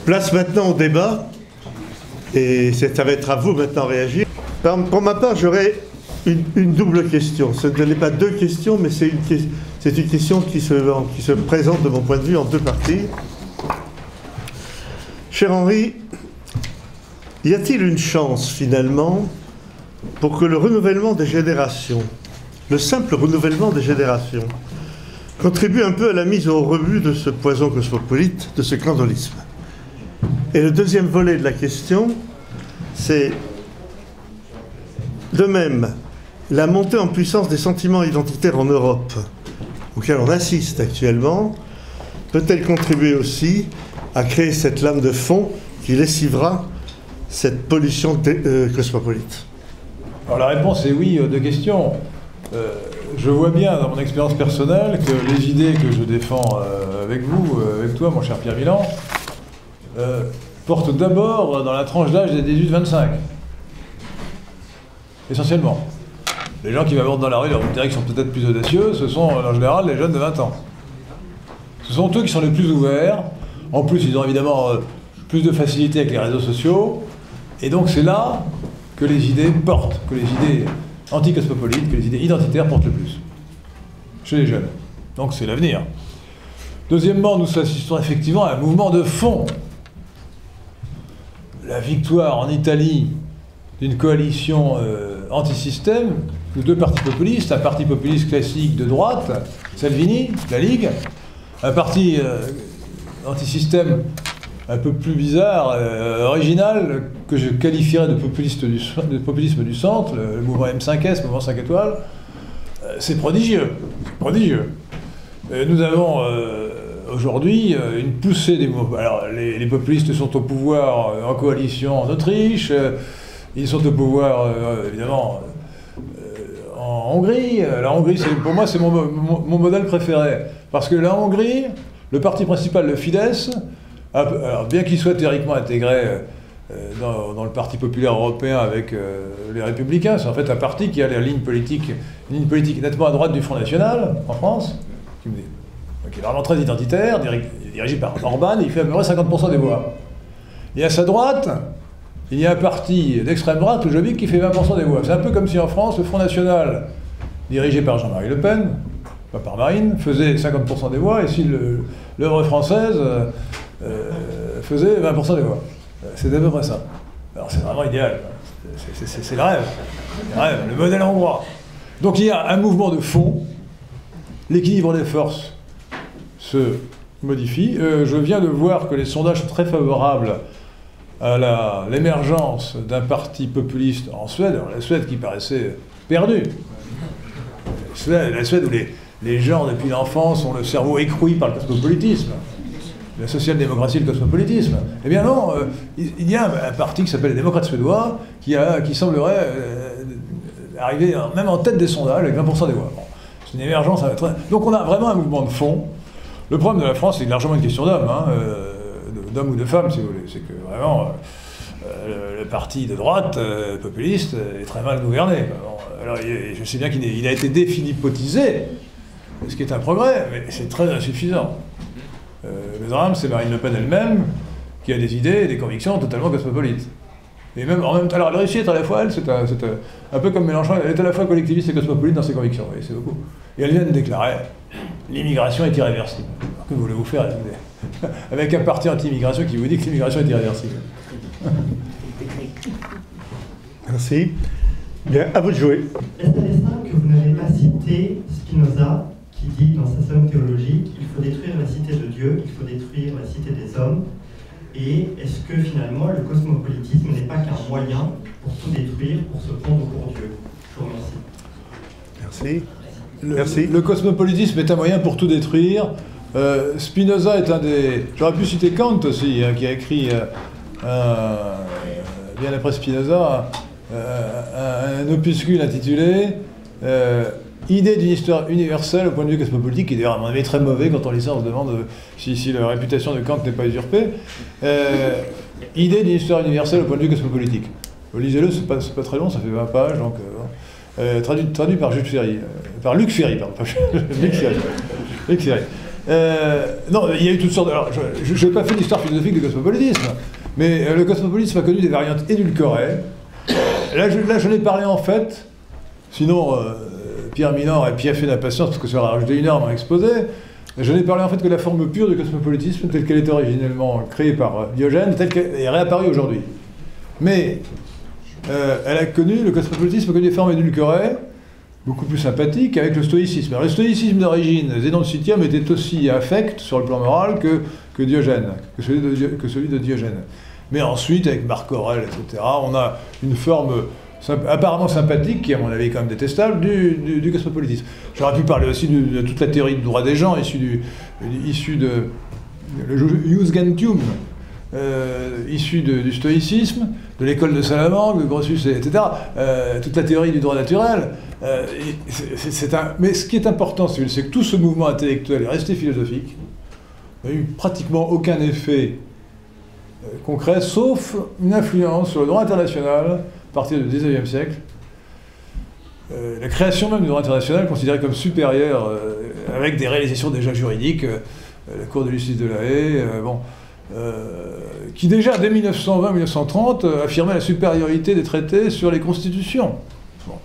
Place maintenant au débat, et ça va être à vous maintenant de réagir. Pour ma part, j'aurais une double question. Ce n'est pas deux questions, mais c'est une question qui se présente de mon point de vue en deux parties. Cher Henri, y a-t-il une chance finalement pour que le renouvellement des générations, le simple renouvellement des générations, contribue un peu à la mise au rebut de ce poison cosmopolite, de ce clandolisme? Et le deuxième volet de la question, c'est de même, la montée en puissance des sentiments identitaires en Europe, auquel on assiste actuellement, peut-elle contribuer aussi à créer cette lame de fond qui lessivera cette pollution cosmopolite? Alors la réponse est oui aux deux questions. Je vois bien dans mon expérience personnelle que les idées que je défends avec vous, avec toi, mon cher Pierre Milan, portent d'abord dans la tranche d'âge des 18-25. Essentiellement. Les gens qui m'abordent dans la rue, leur diraient qu'ils sont peut-être plus audacieux, ce sont en général les jeunes de 20 ans. Ce sont eux qui sont les plus ouverts. En plus, ils ont évidemment plus de facilité avec les réseaux sociaux. Et donc c'est là que les idées portent, que les idées anticosmopolites, que les idées identitaires portent le plus. Chez les jeunes. Donc c'est l'avenir. Deuxièmement, nous assistons effectivement à un mouvement de fond. La victoire en Italie d'une coalition anti-système, de deux partis populistes, un parti populiste classique de droite, Salvini, la Ligue, un parti anti-système un peu plus bizarre, original, que je qualifierais de populisme du centre, le mouvement M5S, le mouvement 5 étoiles. C'est prodigieux, prodigieux. Nous avons aujourd'hui une poussée des mouvements. Alors les populistes sont au pouvoir en coalition en Autriche, ils sont au pouvoir évidemment en Hongrie. La Hongrie, pour moi, c'est mon modèle préféré. Parce que la Hongrie, le parti principal, le Fidesz, alors bien qu'il soit théoriquement intégré dans le Parti populaire européen avec les Républicains, c'est en fait un parti qui a la ligne politique nettement à droite du Front National, en France, qui est vraiment très identitaire, dirigé par Orban, et il fait à peu près 50% des voix. Et à sa droite, il y a un parti d'extrême droite, le Jobbik, qui fait 20% des voix. C'est un peu comme si en France, le Front National, dirigé par Jean-Marie Le Pen, pas par Marine, faisait 50% des voix, et si l'œuvre française faisait 20% des voix. C'est à peu près ça. Alors c'est vraiment idéal. C'est le rêve. Le modèle hongrois. Donc il y a un mouvement de fond. L'équilibre des forces se modifie. Je viens de voir que les sondages sont très favorables à l'émergence d'un parti populiste en Suède. Alors, la Suède qui paraissait perdue. La Suède où les gens, depuis l'enfance, ont le cerveau écroué par le cosmopolitisme. La social-démocratie et le cosmopolitisme. Eh bien non, il y a un parti qui s'appelle les démocrates suédois qui semblerait arriver même en tête des sondages avec 20% des voix. Bon, c'est une émergence. Donc on a vraiment un mouvement de fond. Le problème de la France, c'est largement une question d'hommes, d'hommes ou de femmes, si vous voulez. C'est que vraiment, le parti de droite, populiste, est très mal gouverné. Bon, alors, je sais bien qu'il a été déphilippotisé, ce qui est un progrès, mais c'est très insuffisant. Le drame, c'est Marine Le Pen elle-même, qui a des idées et des convictions totalement cosmopolites. Et même en même temps, alors elle réussit à être à la fois, c'est un peu comme Mélenchon, elle est à la fois collectiviste et cosmopolite dans ses convictions, et c'est beaucoup. Et elle vient de déclarer l'immigration est irréversible. Alors, que voulez-vous faire avec un parti anti-immigration qui vous dit que l'immigration est irréversible? Merci. Bien, à vous de jouer. Est-ce intéressant que vous n'avez pas cité Spinoza, qui dit dans sa somme théologique qu'il faut détruire la cité de Dieu, qu'il faut détruire la cité des hommes? Et est-ce que finalement le cosmopolitisme n'est pas qu'un moyen pour tout détruire, pour se prendre pour Dieu? Je vous remercie. Merci. Le cosmopolitisme est un moyen pour tout détruire. Spinoza est un des... J'aurais pu citer Kant aussi, qui a écrit, bien après Spinoza, un opuscule intitulé Idée d'une histoire universelle au point de vue cosmopolitique, qui est d'ailleurs à mon avis très mauvais. Quand on lit ça, on se demande si la réputation de Kant n'est pas usurpée. Idée d'une histoire universelle au point de vue cosmopolitique. Lisez-le, c'est pas très long, ça fait 20 pages, donc traduit par Jules Ferry, par Luc Ferry, pardon, pas Luc Ferry. Luc Ferry. Non, il y a eu toutes sortes... Alors, je n'ai pas fait l'histoire philosophique du cosmopolitisme, mais le cosmopolitisme a connu des variantes édulcorées. Là, je n'ai parlé en fait, sinon Pierre Minand aurait bien fait d'impatience parce que ça aurait rajouté 1 heure à mon exposé. Je n'ai parlé en fait que de la forme pure du cosmopolitisme telle qu'elle était originellement créée par Diogène, telle qu'elle est réapparue aujourd'hui. Mais le cosmopolitisme a connu des formes édulcorées, beaucoup plus sympathiques, avec le stoïcisme. Alors le stoïcisme d'origine, Zénon de Citium était aussi affect sur le plan moral que Diogène, que celui de Diogène. Mais ensuite, avec Marc Aurèle, etc., on a une forme apparemment sympathique, qui à mon avis est quand même détestable, du cosmopolitisme. J'aurais pu parler aussi de toute la théorie du droit des gens, issue de Jus Gentium, issu du stoïcisme, de l'école de Salamanque, de Grotius, etc. Toute la théorie du droit naturel. Mais ce qui est important, c'est que tout ce mouvement intellectuel est resté philosophique. Il n'y a eu pratiquement aucun effet concret, sauf une influence sur le droit international à partir du XIXe siècle. La création même du droit international considérée comme supérieure, avec des réalisations déjà juridiques, la Cour de justice de La Haye, qui déjà, dès 1920-1930, affirmait la supériorité des traités sur les constitutions. Bon.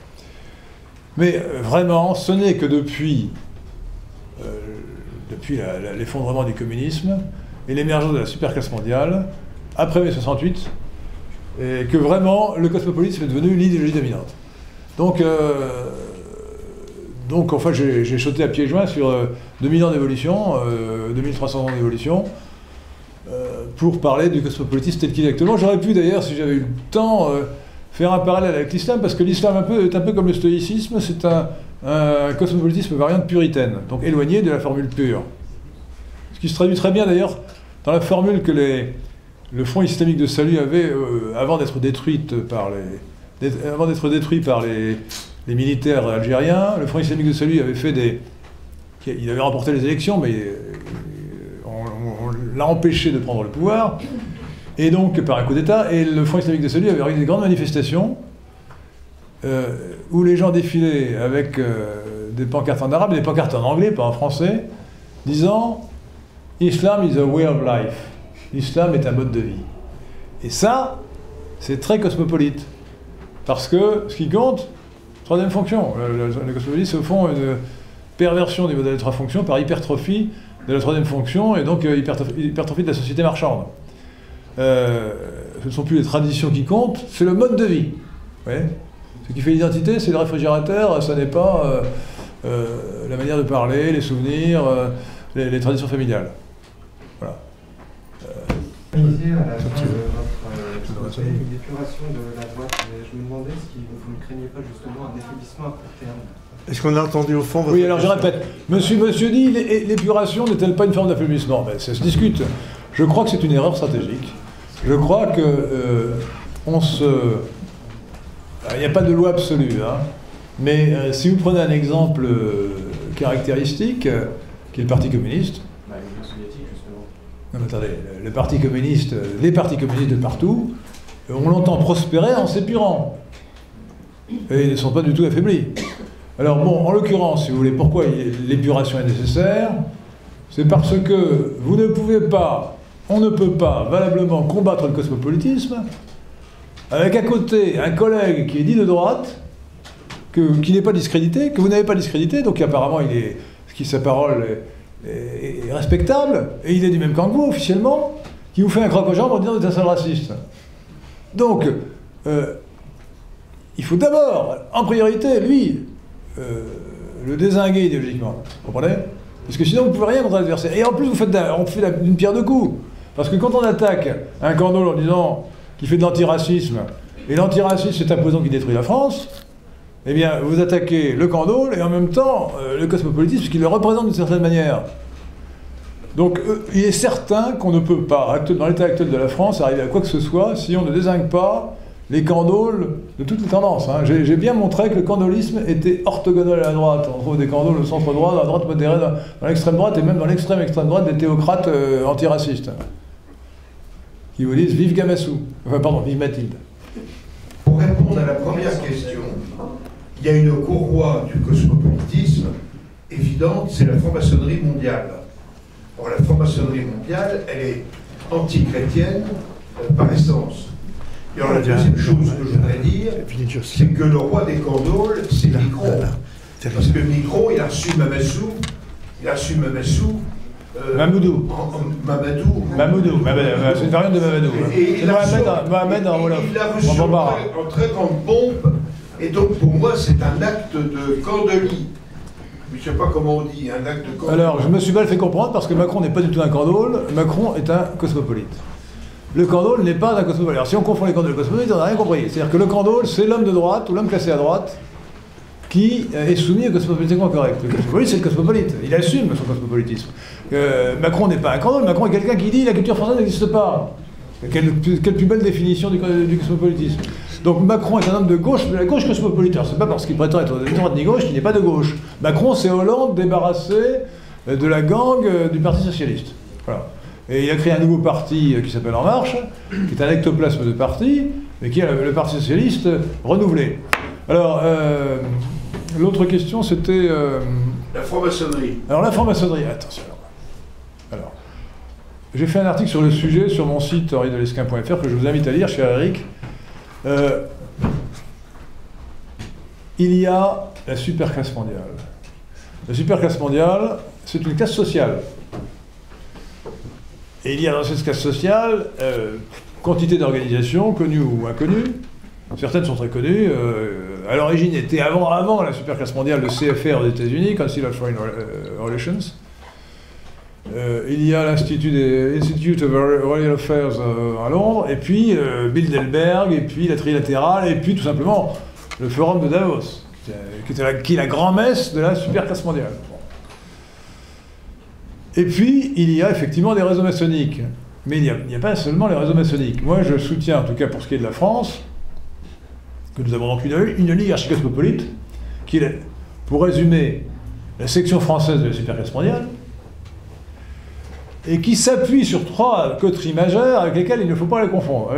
Mais vraiment, ce n'est que depuis l'effondrement du communisme et l'émergence de la superclasse mondiale, après mai 68, et que vraiment le cosmopolitisme est devenu l'idéologie dominante. Donc enfin, j'ai sauté à pieds joints sur 2000 ans d'évolution, 2300 ans d'évolution, pour parler du cosmopolitisme tel qu'il est actuellement. J'aurais pu d'ailleurs, si j'avais eu le temps, faire un parallèle avec l'islam, parce que l'islam est un peu comme le stoïcisme, c'est un cosmopolitisme variante puritaine, donc éloigné de la formule pure. Ce qui se traduit très bien d'ailleurs dans la formule que le Front islamique de salut avait avant d'être détruit par les militaires algériens. Le Front islamique de salut avait fait il avait remporté les élections, mais on l'a empêché de prendre le pouvoir, et donc par un coup d'État, et le Front islamique de salut avait organisé des grandes manifestations où les gens défilaient avec des pancartes en arabe, des pancartes en anglais, pas en français, disant « Islam is a way of life ». L'islam est un mode de vie. Et ça, c'est très cosmopolite. Parce que ce qui compte, troisième fonction. Le cosmopolitisme, c'est au fond une perversion du modèle de trois fonctions par hypertrophie de la troisième fonction, et donc hypertrophie de la société marchande. Ce ne sont plus les traditions qui comptent, c'est le mode de vie. Ouais. Ce qui fait l'identité, c'est le réfrigérateur, ça n'est pas la manière de parler, les souvenirs, les traditions familiales. Voilà. À la fin de votre exposé, une épuration de la droite, mais je me demandais si vous ne craignez pas justement un affaiblissement à court terme. Est-ce qu'on a entendu au fond votre Oui, alors je question? répète. Monsieur dit, l'épuration n'est-elle pas une forme d'affaiblissement? Ben, ça se discute. Je crois que c'est une erreur stratégique. Je crois que il n'y a pas de loi absolue, hein. Mais si vous prenez un exemple caractéristique, qui est le Parti communiste. L'Union soviétique, justement. Non, mais attendez, les partis communistes de partout, on l'entend prospérer en s'épurant. Et ils ne sont pas du tout affaiblis. Alors bon, en l'occurrence, si vous voulez, pourquoi l'épuration est nécessaire? C'est parce que on ne peut pas valablement combattre le cosmopolitisme avec à côté un collègue qui est dit de droite, qui n'est pas discrédité, que vous n'avez pas discrédité, donc apparemment sa parole est respectable, et il est du même camp que vous, officiellement, qui vous fait un croc aux jambes en disant que vous êtes un sale raciste. Donc, il faut d'abord, en priorité, lui, le dézinguer idéologiquement. Vous comprenez? Parce que sinon, vous ne pouvez rien contre l'adversaire. Et en plus, on fait d'une pierre deux coups. Parce que quand on attaque un candole en disant qu'il fait de l'antiracisme, et l'antiracisme, c'est un poison qui détruit la France, eh bien, vous attaquez le candole et en même temps le cosmopolitisme, puisqu'il le représente d'une certaine manière. Donc, il est certain qu'on ne peut pas, dans l'état actuel de la France, arriver à quoi que ce soit si on ne désigne pas les candoles de toutes les tendances. Hein. J'ai bien montré que le candolisme était orthogonal à la droite. On trouve des candoles au centre droit, dans la droite modérée, dans l'extrême droite, et même dans l'extrême droite des théocrates antiracistes. Qui vous disent « Vive Gamassou ». Enfin, pardon, vive Mathilde. Pour répondre à la première question, il y a une courroie du cosmopolitisme évidente, c'est la franc-maçonnerie mondiale. Or, la franc-maçonnerie mondiale, elle est anti-chrétienne par essence. Et alors, la deuxième chose que je voudrais dire, c'est que le roi des candoles, c'est Micron. Parce que Micron, il a reçu Mamadou. Mamoudou. Mamoudou. C'est une variante de Mamadou. Et Mohamed en Wolof. Il l'a reçu en très grande pompe. Et donc, pour moi, c'est un acte de candolie. Mais je ne sais pas comment on dit, un acte de candolie. Alors, je me suis mal fait comprendre parce que Macron n'est pas du tout un candole. Macron est un cosmopolite. Le candole n'est pas un cosmopolite. Alors, si on confond les candoles et les cosmopolites, on n'a rien compris. C'est-à-dire que le candole, c'est l'homme de droite ou l'homme classé à droite qui est soumis au cosmopolitisme correct. Le cosmopolite, c'est le cosmopolite. Il assume son cosmopolitisme. Macron n'est pas un candole. Macron est quelqu'un qui dit la culture française n'existe pas. Quelle plus belle définition du cosmopolitisme. Donc Macron est un homme de la gauche cosmopolite. Alors c'est pas parce qu'il prétend être ni droite ni gauche qu'il n'est pas de gauche. Macron, c'est Hollande débarrassé de la gang du Parti Socialiste. Voilà. Et il a créé un nouveau parti qui s'appelle En Marche, qui est un ectoplasme de parti, mais qui est le Parti Socialiste renouvelé. Alors, l'autre question, c'était... La franc-maçonnerie. Alors, la franc-maçonnerie, attention. Alors, j'ai fait un article sur le sujet sur mon site henridelesquin.fr que je vous invite à lire, cher Eric. Il y a la superclasse mondiale. La superclasse mondiale, c'est une classe sociale. Et il y a dans cette classe sociale quantité d'organisations, connues ou inconnues. Certaines sont très connues. À l'origine, était avant la superclasse mondiale, le CFR aux États-Unis, Council of Foreign Relations. Il y a l'Institute of Royal Affairs à Londres, et puis Bilderberg, et puis la Trilatérale, et puis tout simplement le Forum de Davos, qui est la grand-messe de la superclasse mondiale. Et puis, il y a effectivement des réseaux maçonniques. Mais il n'y a pas seulement les réseaux maçonniques. Moi, je soutiens, en tout cas pour ce qui est de la France, que nous avons donc une ligue archicosmopolite, qui est, pour résumer, la section française de la superclasse mondiale, et qui s'appuie sur 3 coteries majeures avec lesquelles il ne faut pas la confondre.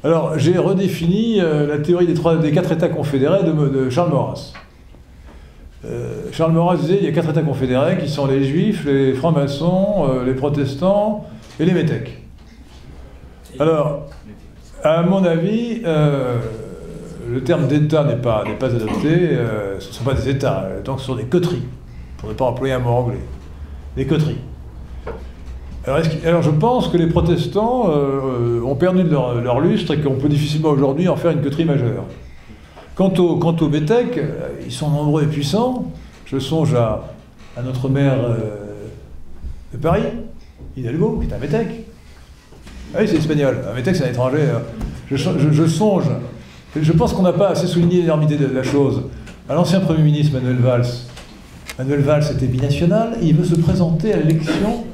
Alors, j'ai redéfini la théorie des 4 États confédérés de Charles Maurras. Charles Maurras disait qu'il y a 4 États confédérés qui sont les Juifs, les francs-maçons, les protestants et les métèques. Alors, à mon avis, le terme d'État n'est pas adopté. Ce ne sont pas des États, donc ce sont des coteries, pour ne pas employer un mot anglais. Des coteries. Alors je pense que les protestants ont perdu de leur lustre et qu'on peut difficilement aujourd'hui en faire une coterie majeure. Quant aux métèques, ils sont nombreux et puissants. Je songe à notre maire de Paris, Hidalgo, qui est un métèque. Ah oui, c'est espagnol. Un métèque, c'est un étranger. Je songe. Je pense qu'on n'a pas assez souligné l'énormité de la chose. À l'ancien Premier ministre Manuel Valls. Manuel Valls était binational, et il veut se présenter à l'élection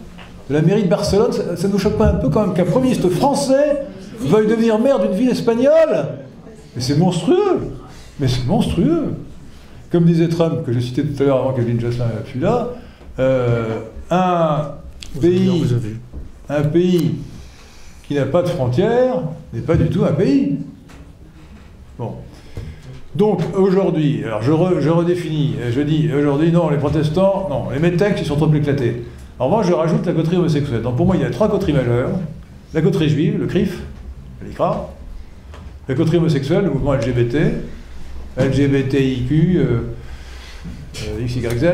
de la mairie de Barcelone. Ça ne nous choque pas un peu quand même qu'un Premier ministre français veuille devenir maire d'une ville espagnole? Mais c'est monstrueux. Mais c'est monstrueux. Comme disait Trump, que j'ai cité tout à l'heure avant qu'Evelyne Jocelyn fût là, un pays qui n'a pas de frontières n'est pas du tout un pays. Bon. Donc aujourd'hui, alors je redéfinis, je dis aujourd'hui non, les protestants, non, les métèques ils sont trop éclatés. En revanche, je rajoute la coterie homosexuelle. Donc pour moi, il y a 3 coteries majeures. La coterie juive, le CRIF, l'ICRA, la coterie homosexuelle, le mouvement LGBT, LGBTIQ, XYZ,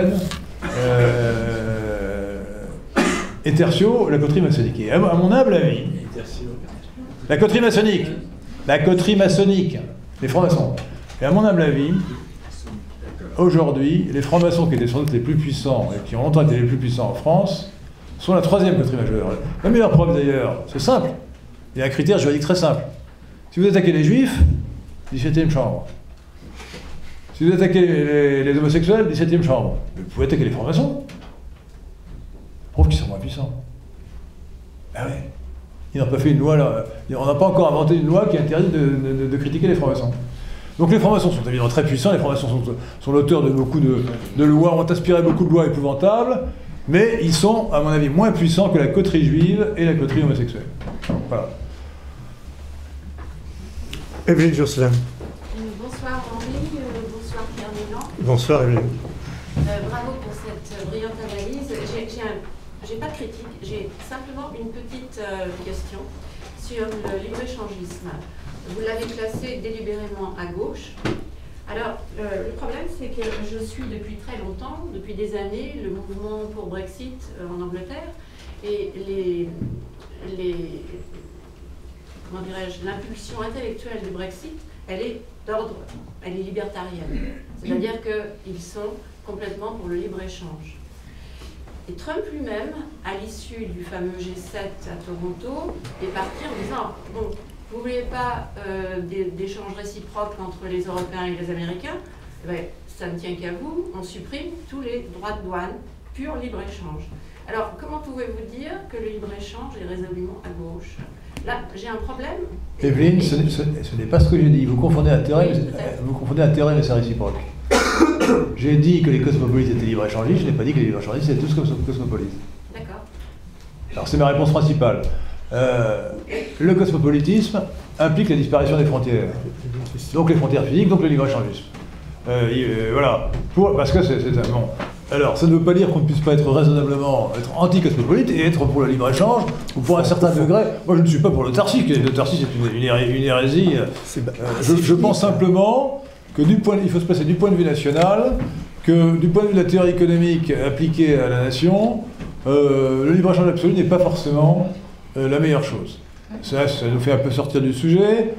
et tertio, la coterie maçonnique. Et à mon humble avis, la coterie maçonnique, les francs-maçons. Et à mon humble avis, aujourd'hui, les francs-maçons qui étaient sans doute les plus puissants, et qui ont longtemps été les plus puissants en France, sont la 3e coterie majeure. La meilleure preuve d'ailleurs, c'est simple. Il y a un critère juridique très simple. Si vous attaquez les juifs, 17e chambre. Si vous attaquez les homosexuels, 17e chambre. Mais vous pouvez attaquer les francs-maçons. Ça prouve qu'ils sont moins puissants. Ah ouais. Ils n'ont pas fait une loi là. On n'a pas encore inventé une loi qui interdit de critiquer les francs-maçons. Donc les francs-maçons sont évidemment très puissants, les francs-maçons sont l'auteur de beaucoup de lois, ont inspiré beaucoup de lois épouvantables, mais ils sont, à mon avis, moins puissants que la coterie juive et la coterie homosexuelle. Voilà. Evelyne Jocelyn. Bonsoir Henri, bonsoir Pierre Mélan. Bonsoir Evelyne. Bravo pour cette brillante analyse. j'ai pas de critique, j'ai simplement une petite question sur le libre-échangisme. Vous l'avez classé délibérément à gauche. Alors, le problème, c'est que je suis depuis très longtemps, depuis des années, le mouvement pour Brexit en Angleterre, et comment dirais-je, l'impulsion intellectuelle du Brexit, elle est libertarienne. C'est-à-dire qu'ils sont complètement pour le libre-échange. Et Trump lui-même, à l'issue du fameux G7 à Toronto, est parti en disant « Bon, vous ne voulez pas d'échange réciproque entre les Européens et les Américains, ben, ça ne tient qu'à vous, on supprime tous les droits de douane, pur libre-échange. » Alors, comment pouvez-vous dire que le libre-échange est résolument à gauche? Là, j'ai un problème. Evelyne, ce n'est pas ce que j'ai dit. Vous confondez intérêt, mais c'est réciproque. J'ai dit que les cosmopolites étaient libre-échangistes, je n'ai pas dit que les libre-échangistes étaient tous cosmopolites. D'accord. Alors c'est ma réponse principale. Le cosmopolitisme implique la disparition des frontières. Donc les frontières physiques, donc le libre-échangisme. Voilà. Parce que c'est un bon. Alors, ça ne veut pas dire qu'on ne puisse pas être raisonnablement anti-cosmopolite et être pour le libre-échange, ou pour un certain degré. Moi, je ne suis pas pour l'autarcie. L'autarcie, c'est une hérésie. Je pense simplement que il faut se passer du point de vue national, que du point de vue de la théorie économique appliquée à la nation, le libre-échange absolu n'est pas forcément la meilleure chose. Ça nous fait un peu sortir du sujet.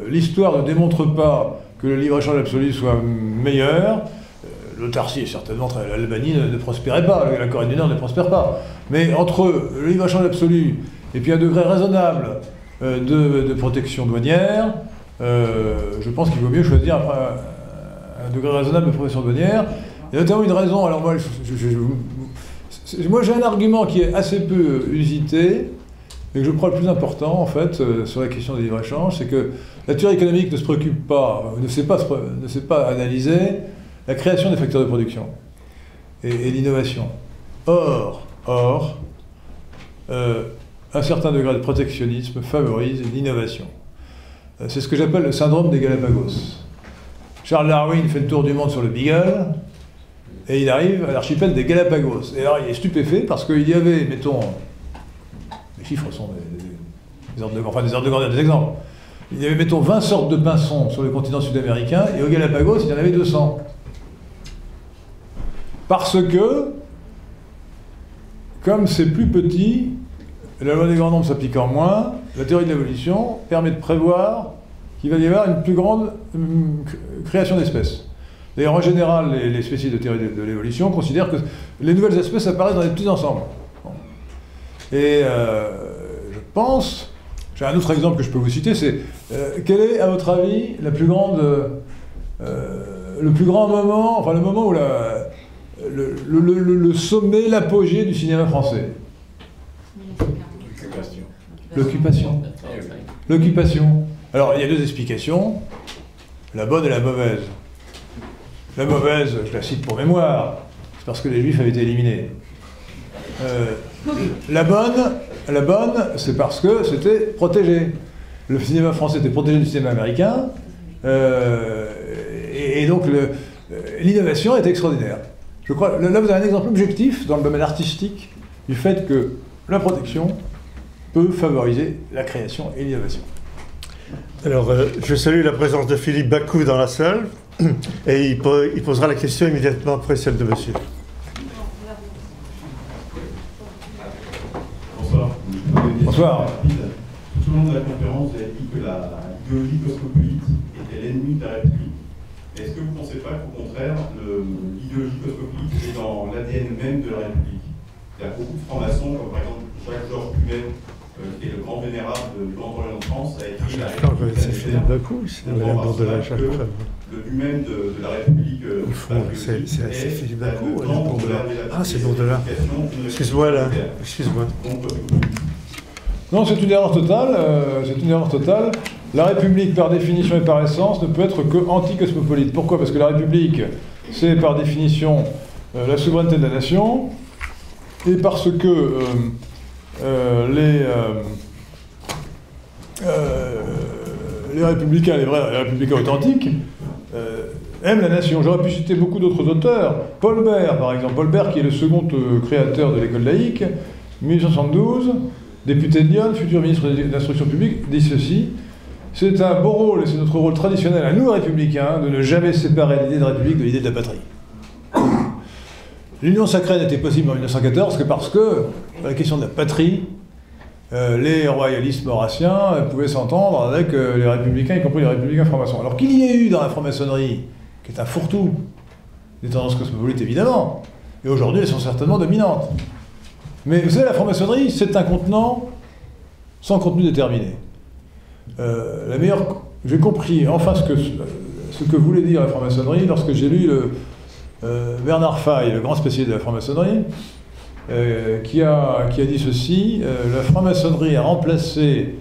L'histoire ne démontre pas que le libre-échange absolu soit meilleur. L'autarcie est certainement l'Albanie ne prospérait pas, la Corée du Nord ne prospère pas. Mais entre le libre-échange absolu et puis un degré raisonnable de protection douanière, je pense qu'il vaut mieux choisir un degré raisonnable de protection douanière. Il y a notamment une raison, alors moi j'ai un argument qui est assez peu usité, et que je crois le plus important en fait sur la question des libre-échanges, c'est que la théorie économique ne se préoccupe pas, ne sait pas analyser la création des facteurs de production et l'innovation. Or, un certain degré de protectionnisme favorise l'innovation. C'est ce que j'appelle le syndrome des Galapagos. Charles Darwin fait le tour du monde sur le Beagle, et il arrive à l'archipel des Galapagos. Et alors il est stupéfait parce qu'il y avait, mettons, les chiffres sont des ordres de grandeur, des exemples. Il y avait, mettons, 20 sortes de pinsons sur le continent sud-américain, et aux Galapagos, il y en avait 200. Parce que, comme c'est plus petit, la loi des grands nombres s'appliquant moins, la théorie de l'évolution permet de prévoir qu'il va y avoir une plus grande création d'espèces. D'ailleurs, en général, les spécialistes de théorie de l'évolution considèrent que les nouvelles espèces apparaissent dans des petits ensembles. Bon. Et je pense, j'ai un autre exemple que je peux vous citer, c'est quel est, à votre avis, le plus grand moment, enfin le moment où le sommet, l'apogée du cinéma français? L'occupation. L'occupation. Alors, il y a deux explications, la bonne et la mauvaise. La mauvaise, je la cite pour mémoire, c'est parce que les Juifs avaient été éliminés. La bonne, c'est parce que c'était protégé. Le cinéma français était protégé du cinéma américain, et donc l'innovation est extraordinaire. Je crois, là vous avez un exemple objectif dans le domaine artistique du fait que la protection peut favoriser la création et l'innovation. Alors, je salue la présence de Philippe Bakou dans la salle, et il posera la question immédiatement après celle de monsieur. Bonsoir. Bonsoir. Tout au long de la conférence, vous avez dit que l'idéologie cosmopolite était l'ennemi de la République. Est-ce que vous ne pensez pas qu'au contraire, l'idéologie cosmopolite est dans l'ADN même de la République? Il y a beaucoup de francs-maçons, comme par exemple Jacques-Georges Humaine, qui est le grand vénérable de Grand-Orient de France, a écrit la République. C'est Philippe Bakou, c'est le membre de la Jacques. Le but même de la République. C'est Philippe Bakou. Ah, c'est le nom de là. Excuse-moi là. Excuse-moi. Non, c'est une erreur totale. C'est une erreur totale. La République, par définition et par essence, ne peut être que anti-cosmopolite. Pourquoi? Parce que la République, c'est par définition la souveraineté de la nation, et parce que les républicains, les vrais républicains authentiques, aime la nation. J'aurais pu citer beaucoup d'autres auteurs. Paul Bert, par exemple. Paul Bert, qui est le second créateur de l'école laïque, 1872, député de Lyon, futur ministre de l'Instruction publique, dit ceci: c'est un beau rôle, et c'est notre rôle traditionnel à nous, républicains, de ne jamais séparer l'idée de république de l'idée de la patrie. L'union sacrée n'était possible en 1914 que parce que, sur la question de la patrie, les royalistes maurassiens pouvaient s'entendre avec les républicains, y compris les républicains francs-maçons. Alors qu'il y ait eu dans la franc-maçonnerie, qui est un fourre-tout, des tendances cosmopolites évidemment, et aujourd'hui elles sont certainement dominantes. Mais vous savez, la franc-maçonnerie, c'est un contenant sans contenu déterminé. J'ai compris enfin ce que voulait dire la franc-maçonnerie lorsque j'ai lu Bernard Faye, le grand spécialiste de la franc-maçonnerie, qui a dit ceci: la franc-maçonnerie a remplacé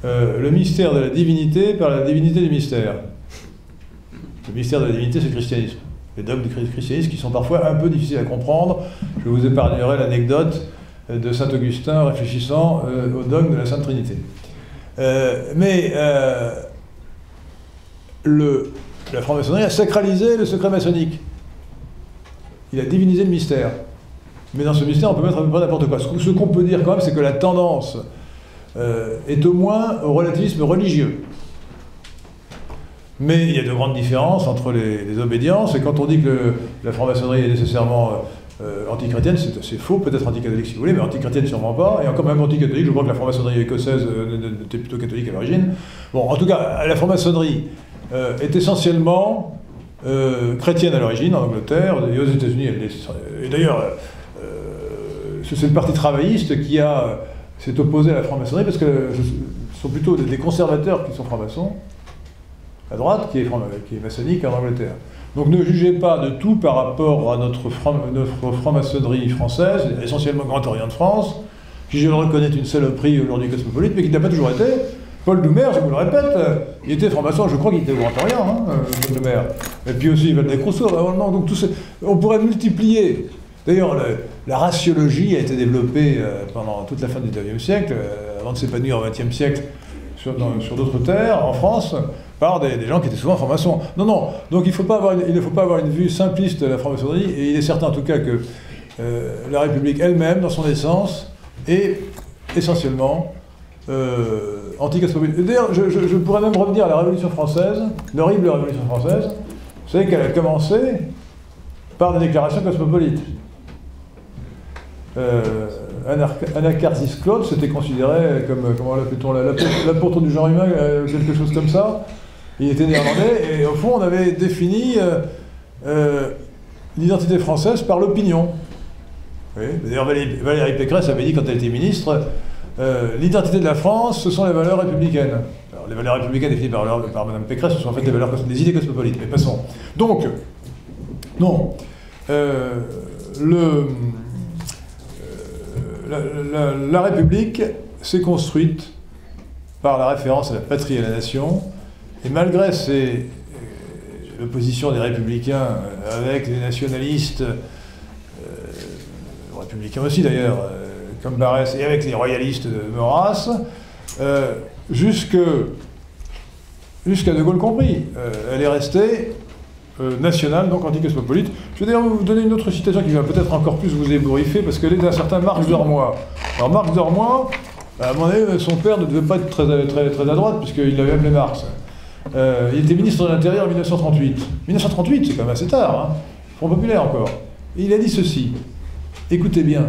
le mystère de la divinité par la divinité du mystère. Le mystère de la divinité, c'est le christianisme. Les dogmes du christianisme qui sont parfois un peu difficiles à comprendre. Je vous épargnerai l'anecdote de saint Augustin réfléchissant au dogme de la Sainte Trinité. La franc-maçonnerie a sacralisé le secret maçonnique. Il a divinisé le mystère. Mais dans ce mystère, on peut mettre à peu près n'importe quoi. Ce qu'on peut dire quand même, c'est que la tendance est au moins au relativisme religieux. Mais il y a de grandes différences entre les obédiences, et quand on dit que la franc-maçonnerie est nécessairement anti-chrétienne, c'est assez faux, peut-être anti-catholique si vous voulez, mais anti-chrétienne sûrement pas, et encore même anti-catholique. Je crois que la franc-maçonnerie écossaise était plutôt catholique à l'origine. Bon, en tout cas, la franc-maçonnerie est essentiellement chrétienne à l'origine, en Angleterre, et aux États-Unis. Et d'ailleurs, c'est le parti travailliste qui s'est opposé à la franc-maçonnerie, parce que ce sont plutôt des conservateurs qui sont francs-maçons, à droite, qui est maçonnique en Angleterre. Donc ne jugez pas de tout par rapport à notre franc-maçonnerie française, essentiellement Grand Orient de France, qui je le reconnais est une saloperie aujourd'hui cosmopolite, mais qui n'a pas toujours été. Paul Doumer, je vous le répète, il était franc-maçon, je crois qu'il était au Grand Orient, Paul Doumer. Et puis aussi Valdec Rousseau, donc on pourrait multiplier. D'ailleurs, la raciologie a été développée pendant toute la fin du XIXe siècle, avant de s'épanouir au XXe siècle sur d'autres terres, en France, par des gens qui étaient souvent francs-maçons. Non, donc il ne faut pas avoir une vue simpliste de la franc-maçonnerie, et il est certain en tout cas que la République elle-même, dans son essence, est essentiellement anti-cosmopolite. D'ailleurs, je pourrais même revenir à la Révolution française, l'horrible Révolution française. Vous savez qu'elle a commencé par des déclarations cosmopolites. Anacharsis Claude, c'était considéré comme, comment l'appelait-on, l'apôtre du genre humain, quelque chose comme ça. Il était néerlandais, et au fond, on avait défini l'identité française par l'opinion. Oui. D'ailleurs, Valérie Pécresse avait dit, quand elle était ministre, l'identité de la France, ce sont les valeurs républicaines. Alors, les valeurs républicaines définies par Mme Pécresse, ce sont en fait des idées cosmopolites. Mais passons. Donc, non. La République s'est construite par la référence à la patrie et à la nation, et malgré l'opposition des républicains avec les nationalistes, républicains aussi d'ailleurs, comme Barrès, et avec les royalistes de Maurras, jusqu'à De Gaulle compris, elle est restée nationale, donc anticosmopolite. Je vais d'ailleurs vous donner une autre citation qui va peut-être encore plus vous ébouriffer, parce qu'elle est d'un certain Marx d'Ormois. Alors Marx d'Ormois, à mon avis, son père ne devait pas être très à droite, puisqu'il avait appelé Marx. Il était ministre de l'Intérieur en 1938. 1938, c'est quand même assez tard, hein. Front populaire encore. Et il a dit ceci. Écoutez bien.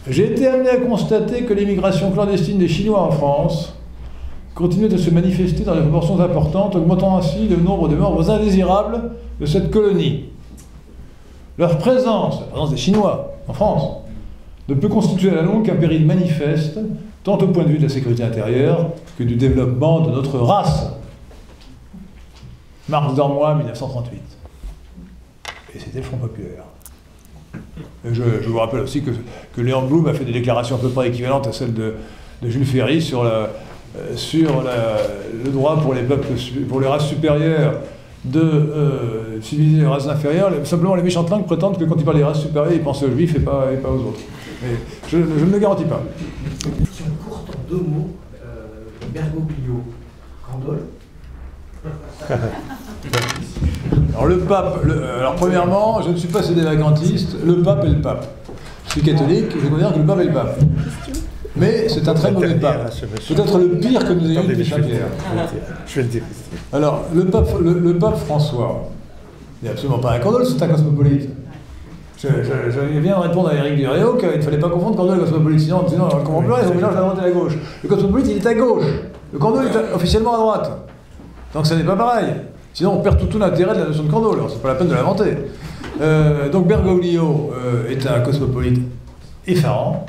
J'ai été amené à constater que l'immigration clandestine des Chinois en France continuait de se manifester dans des proportions importantes, augmentant ainsi le nombre de membres indésirables de cette colonie. Leur présence, la présence des Chinois en France, ne peut constituer à la longue qu'un péril manifeste, tant au point de vue de la sécurité intérieure que du développement de notre race. Marx d'Ormois, 1938. Et c'était le Front populaire. Et je vous rappelle aussi que Léon Blum a fait des déclarations à peu près équivalentes à celles de Jules Ferry sur le droit pour les peuples, pour les races supérieures de civiliser les races inférieures. Simplement, les méchantes langues prétendent que quand ils parlent des races supérieures, ils pensent aux juifs et pas aux autres. Mais je ne le garantis pas. Une question courte en 2 mots. Bergoglio, Candolle. Alors le pape, alors premièrement, je ne suis pas sédévagantiste, le pape est le pape. Je suis catholique, je considère que le pape est le pape. Mais c'est un très mauvais pape. Peut-être le pire que nous ayons eu depuis Saint-Pierre. Je vais le dire. Alors, le pape François n'est absolument pas un condole, c'est un cosmopolite. Je viens de répondre à Éric Duréau qu'il ne fallait pas confondre condole et cosmopolite, sinon on ne comprend plus rien, on mélange la droite et la gauche. Le cosmopolite, il est à gauche. Le condole est officiellement à droite. Donc ça n'est pas pareil. Sinon on perd tout l'intérêt de la notion de condole, alors c'est pas la peine de l'inventer. Donc Bergoglio est un cosmopolite effarant.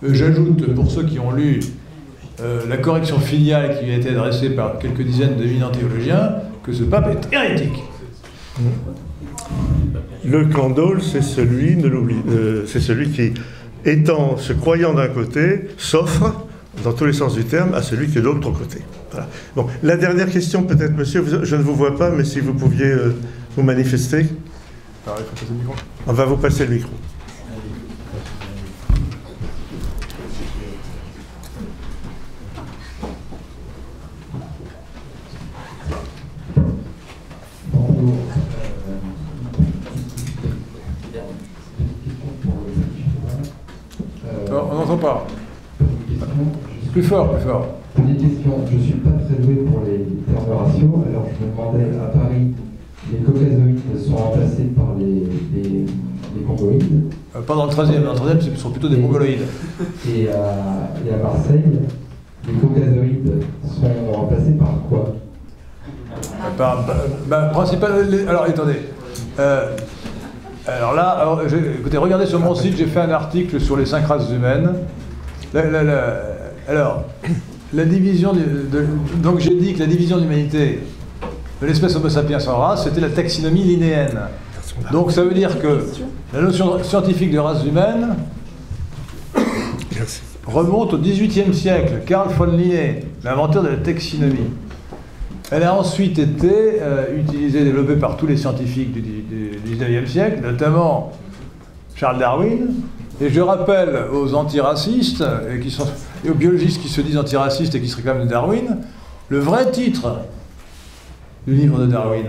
J'ajoute, pour ceux qui ont lu la correction filiale qui lui a été adressée par quelques dizaines d'éminents théologiens, que ce pape est hérétique. Le condole, c'est celui, ne l'oublie, c'est celui qui, se croyant d'un côté, s'offre, dans tous les sens du terme, à celui qui est de l'autre côté. Voilà. Bon, la dernière question, peut-être, monsieur, je ne vous vois pas, mais si vous pouviez vous manifester. Alors, il faut passer le micro. On va vous passer le micro. On n'entend pas. Plus fort, plus fort. Petite question, je ne suis pas très doué pour les termes raciaux, alors je me demandais, à Paris, les caucasoïdes sont remplacés par les congoïdes. Pas dans le 13e, dans le 13e, ce sont plutôt des mongoloïdes. Et à Marseille, les caucasoïdes sont remplacés par quoi? Alors, attendez. Alors là, écoutez, regardez sur mon site, j'ai fait un article sur les 5 races humaines. Alors, la division donc j'ai dit que la division de l'humanité de l'espèce Homo sapiens en race, c'était la taxinomie linéenne. Donc ça veut dire que la notion scientifique de race humaine remonte au XVIIIe siècle. Carl von Linné, l'inventeur de la taxinomie. Elle a ensuite été utilisée, développée par tous les scientifiques du XIXe siècle, notamment Charles Darwin. Et je rappelle aux antiracistes et aux biologistes qui se disent antiracistes et qui se réclament de Darwin, le vrai titre du livre de Darwin.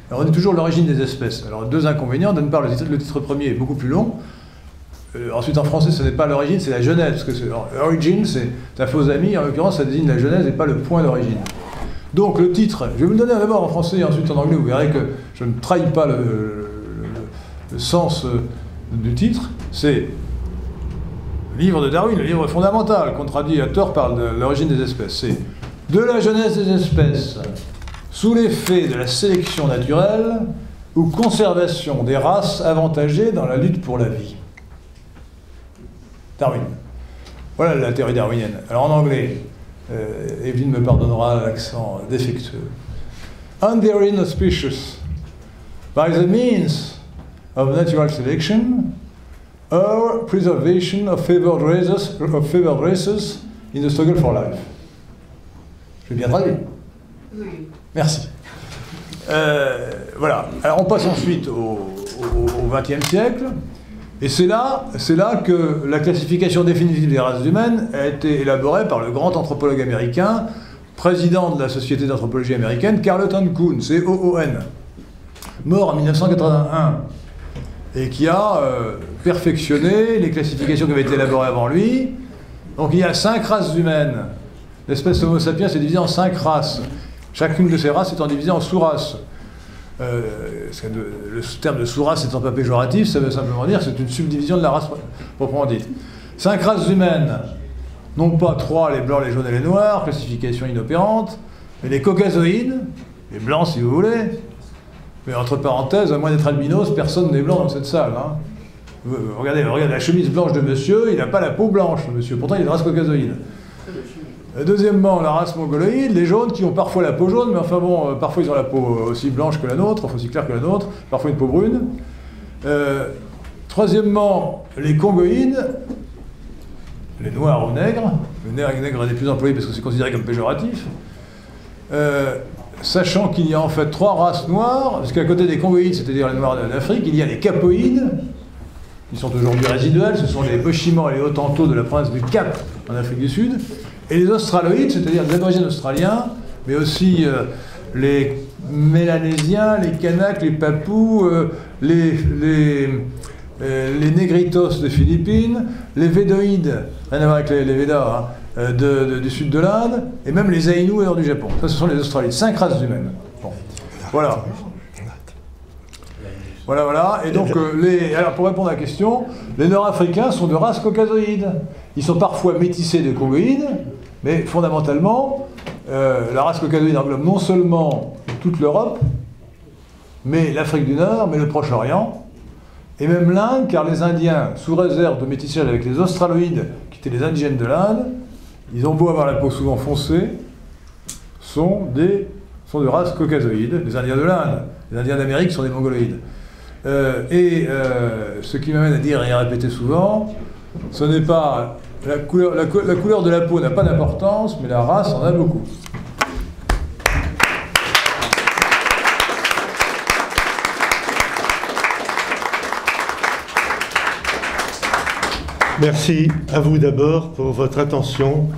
Alors on dit toujours l'origine des espèces. Alors deux inconvénients, d'une part le titre premier est beaucoup plus long. Ensuite en français ce n'est pas l'origine, c'est la genèse, parce que origin c'est un faux ami, en l'occurrence ça désigne la genèse et pas le point d'origine. Donc le titre, je vais vous le donner d'abord en français et ensuite en anglais, vous verrez que je ne trahis pas le sens du titre, c'est livre de Darwin, le livre fondamental, qu'on traduit à tort par l'origine des espèces. C'est de la genèse des espèces, sous l'effet de la sélection naturelle ou conservation des races avantagées dans la lutte pour la vie. Darwin. Voilà la théorie darwinienne. Alors en anglais, Evelyne me pardonnera l'accent défectueux. Unvarying auspicious, by the means of natural selection or preservation of favored races in the struggle for life. Je vais bien traduire. Oui. Merci. Voilà. Alors on passe ensuite au XXe siècle. Et c'est là que la classification définitive des races humaines a été élaborée par le grand anthropologue américain, président de la Société d'anthropologie américaine, Carleton Coon, C-O-O-N, mort en 1981, et qui a perfectionné les classifications qui avaient été élaborées avant lui. Donc il y a 5 races humaines. L'espèce Homo sapiens est divisée en 5 races. Chacune de ces races étant divisée en sous-races. Le terme de sous-race étant pas péjoratif, ça veut simplement dire que c'est une subdivision de la race proprement dite. 5 races humaines, non pas 3, les blancs, les jaunes et les noirs, classification inopérante, mais les caucasoïdes, les blancs si vous voulez, mais entre parenthèses, à moins d'être albinos, personne n'est blanc dans cette salle. Hein. Regardez la chemise blanche de monsieur, il n'a pas la peau blanche, monsieur, pourtant il est de race caucasoïde. Deuxièmement, la race mongoloïde, les jaunes qui ont parfois la peau jaune, mais enfin bon, parfois ils ont la peau aussi blanche que la nôtre, enfin aussi claire que la nôtre, parfois une peau brune. Troisièmement, les congoïdes, les noirs ou nègres, le nègre n'est plus employé parce que c'est considéré comme péjoratif, sachant qu'il y a en fait 3 races noires, parce qu'à côté des congoïdes, c'est-à-dire les noirs d'Afrique, il y a les capoïdes, qui sont aujourd'hui résiduels, ce sont les Bochimans et les Hottentots de la province du Cap en Afrique du Sud, et les australoïdes, c'est-à-dire les aborigènes australiens, mais aussi les Mélanésiens, les Kanaks, les Papous, les Négritos de Philippines, les Védoïdes, rien à voir avec les Védas, hein, du sud de l'Inde, et même les Aïnous au nord du Japon. Ça, ce sont les Australiens, 5 races humaines. Bon. Voilà. Voilà. Et donc, alors pour répondre à la question, les Nord-Africains sont de race caucasoïde. Ils sont parfois métissés de congoïdes, mais fondamentalement, la race caucasoïde englobe non seulement toute l'Europe, mais l'Afrique du Nord, mais le Proche-Orient, et même l'Inde, car les Indiens, sous réserve de métissage avec les Australoïdes, qui étaient les indigènes de l'Inde, ils ont beau avoir la peau souvent foncée, sont de race caucasoïde, les Indiens de l'Inde. Les Indiens d'Amérique sont des Mongoloïdes. Ce qui m'amène à dire et à répéter souvent, ce n'est pas la couleur de la peau n'a pas d'importance, mais la race en a beaucoup. Merci à vous d'abord pour votre attention,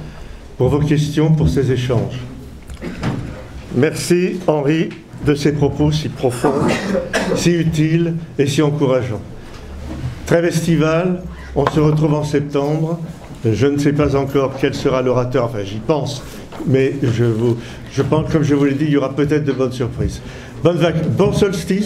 pour vos questions, pour ces échanges. Merci Henri de ces propos si profonds, si utiles et si encourageants. Trêve estivale, on se retrouve en septembre. Je ne sais pas encore quel sera l'orateur, enfin j'y pense, mais je pense, comme je vous l'ai dit, il y aura peut-être de bonnes surprises. Bon solstice.